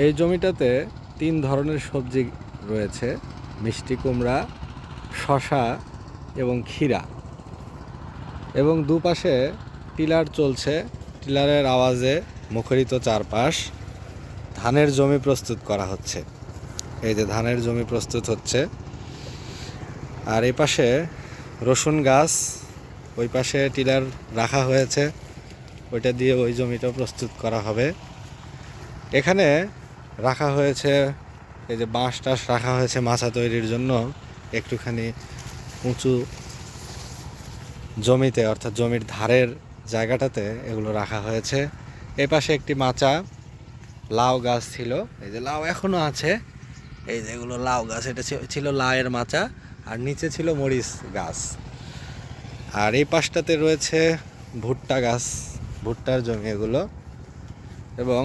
এই জমিটাতে 3 ধরনের সবজি রয়েছে: মিষ্টি কুমড়া, শসা এবং ক্ষীরা। এবং দুপাশে টিলার চলছে, টিলারের আওয়াজে মুখরিত চারপাশ। ধানের জমি প্রস্তুত করা হচ্ছে। এই যে ধানের জমি প্রস্তুত হচ্ছে। আর এই পাশে রসুন গাছ, ওই পাশে টিলার রাখা হয়েছে, ওইটা দিয়ে ওই জমিটা প্রস্তুত করা হবে। এখানে রাখা হয়েছে এই যে বাঁশ টাস রাখা হয়েছে মাচা তৈরির জন্য। একটুখানি উঁচু জমিতে, অর্থাৎ জমির ধারের জায়গাটাতে এগুলো রাখা হয়েছে। এই পাশে একটি মাচা, লাউ গাছ ছিল, এই যে লাউ এখনো আছে, এই যে এগুলো লাউ গাছ, এটা ছিল লাউয়ের মাচা। আর নিচে ছিল মরিচ গাছ। আর এই পাশটাতে রয়েছে ভুট্টা গাছ, ভুট্টার জমি এগুলো। এবং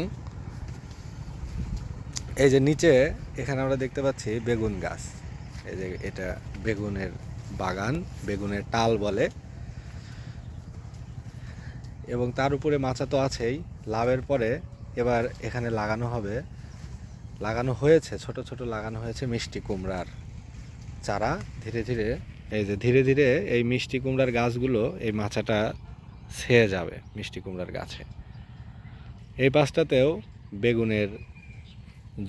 এই যে নিচে এখানে আমরা দেখতে পাচ্ছি বেগুন গাছ। এই যে এটা বেগুনের বাগান, বেগুনের টাল বলে। এবং তার উপরে মাচা তো আছেই। লাউয়ের পরে এবার এখানে লাগানো হয়েছে, ছোট ছোট লাগানো হয়েছে মিষ্টি কুমড়ার চারা। ধীরে ধীরে ধীরে ধীরে এই মিষ্টি কুমড়ার গাছগুলো এই মাচাটা ছেয়ে যাবে মিষ্টি কুমড়ার গাছে। এই পাশটাতেও বেগুনের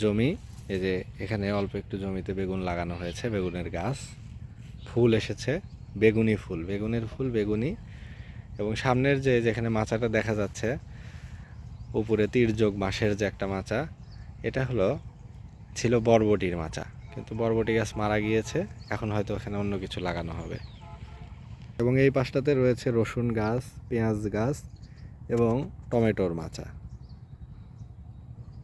জমি। এই যে এখানে অল্প একটু জমিতে বেগুন লাগানো হয়েছে, বেগুনের গাছ, ফুল এসেছে, বেগুনি ফুল, বেগুনের ফুল বেগুনি। এবং সামনের যেখানে মাচাটা দেখা যাচ্ছে, উপরে তির্যক বাঁশের যে একটা মাচা, এটা ছিল বরবটির মাচা, কিন্তু বরবটি গাছ মারা গিয়েছে, এখন হয়তো এখানে অন্য কিছু লাগানো হবে। এবং এই পাশটাতে রয়েছে রসুন গাছ, পেঁয়াজ গাছ এবং টমেটোর মাচা।